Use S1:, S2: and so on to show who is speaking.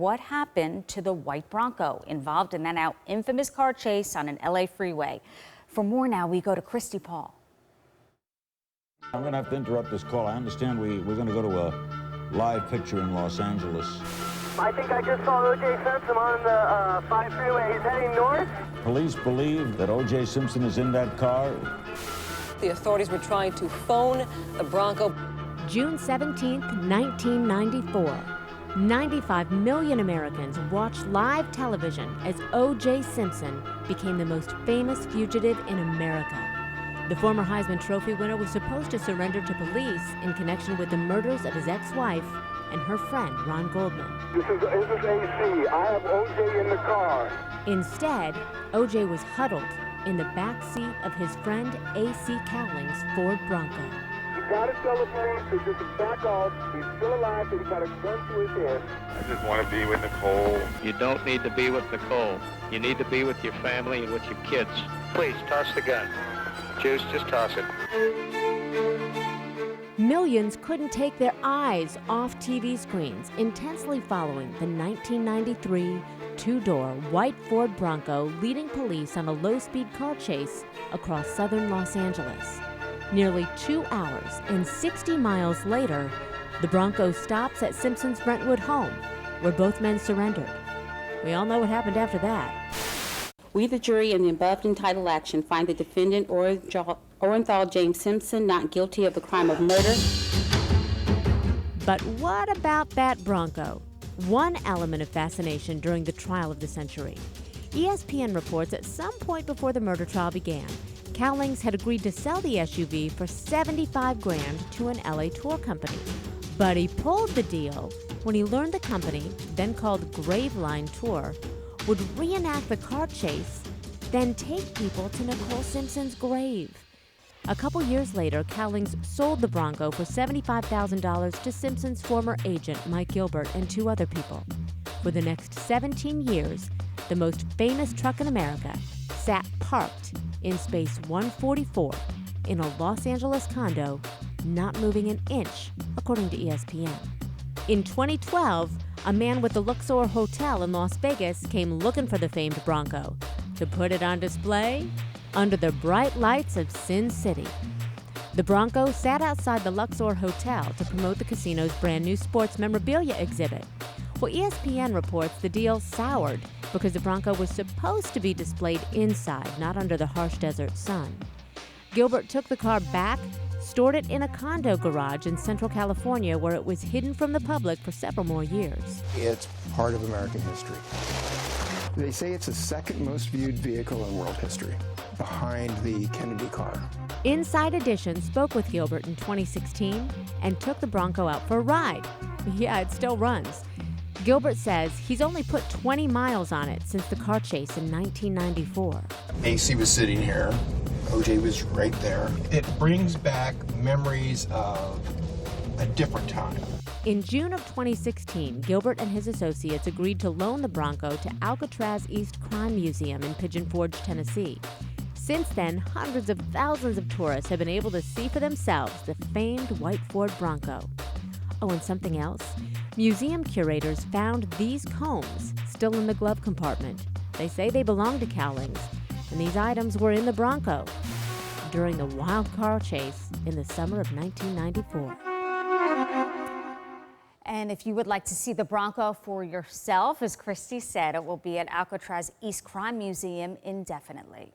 S1: What happened to the white Bronco involved in that now infamous car chase on an LA freeway? For more now, we go to Christy Paul.
S2: I'm going to have to interrupt this call. I understand we're going to go to a live picture in Los Angeles.
S3: I think I just saw O.J. Simpson on the 5 freeway. He's heading north.
S2: Police believe that O.J. Simpson is in that car.
S4: The authorities were trying to phone the Bronco.
S5: June 17th, 1994. 95 million Americans watched live television as O.J. Simpson became the most famous fugitive in America. The former Heisman Trophy winner was supposed to surrender to police in connection with the murders of his ex-wife and her friend, Ron Goldman.
S3: This is AC. I have O.J. in the car.
S5: Instead, O.J. was huddled in the back seat of his friend A.C. Cowling's Ford Bronco.
S3: You gotta tell the police to just back off. He's still alive, but he's got a gun to his head.
S6: I just want to be with Nicole.
S7: You don't need to be with Nicole. You need to be with your family and with your kids. Please, toss the gun. Juice, just toss it.
S5: Millions couldn't take their eyes off TV screens, intensely following the 1993 two-door white Ford Bronco leading police on a low-speed car chase across southern Los Angeles. Nearly 2 hours and 60 miles later, the Bronco stops at Simpson's Brentwood home, where both men surrendered. We all know what happened after that.
S8: We, the jury, in the above entitled action, find the defendant, Orenthal James Simpson, not guilty of the crime of murder.
S5: But what about that Bronco? One element of fascination during the trial of the century. ESPN reports at some point before the murder trial began, Cowlings had agreed to sell the SUV for $75,000 to an LA tour company. But he pulled the deal when he learned the company, then called Graveline Tour, would reenact the car chase, then take people to Nicole Simpson's grave. A couple years later, Cowlings sold the Bronco for $75,000 to Simpson's former agent, Mike Gilbert, and 2 other people. For the next 17 years, the most famous truck in America sat parked in Space 144 in a Los Angeles condo, not moving an inch, according to ESPN. In 2012, a man with the Luxor Hotel in Las Vegas came looking for the famed Bronco to put it on display under the bright lights of Sin City. The Bronco sat outside the Luxor Hotel to promote the casino's brand new sports memorabilia exhibit. Well, ESPN reports the deal soured because the Bronco was supposed to be displayed inside, not under the harsh desert sun. Gilbert took the car back, stored it in a condo garage in Central California, where it was hidden from the public for several more years.
S9: It's part of American history. They say it's the second most viewed vehicle in world history, behind the Kennedy car.
S5: Inside Edition spoke with Gilbert in 2016 and took the Bronco out for a ride. Yeah, it still runs. Gilbert says he's only put 20 miles on it since the car chase in 1994.
S9: AC was sitting here. OJ was right there. It brings back memories of a different time.
S5: In June of 2016, Gilbert and his associates agreed to loan the Bronco to Alcatraz East Crime Museum in Pigeon Forge, Tennessee. Since then, hundreds of thousands of tourists have been able to see for themselves the famed white Ford Bronco. Oh, and something else? Museum curators found these combs still in the glove compartment. They say they belong to Cowlings, and these items were in the Bronco during the wild car chase in the summer of 1994.
S1: And if you would like to see the Bronco for yourself, as Christy said, it will be at Alcatraz East Crime Museum indefinitely.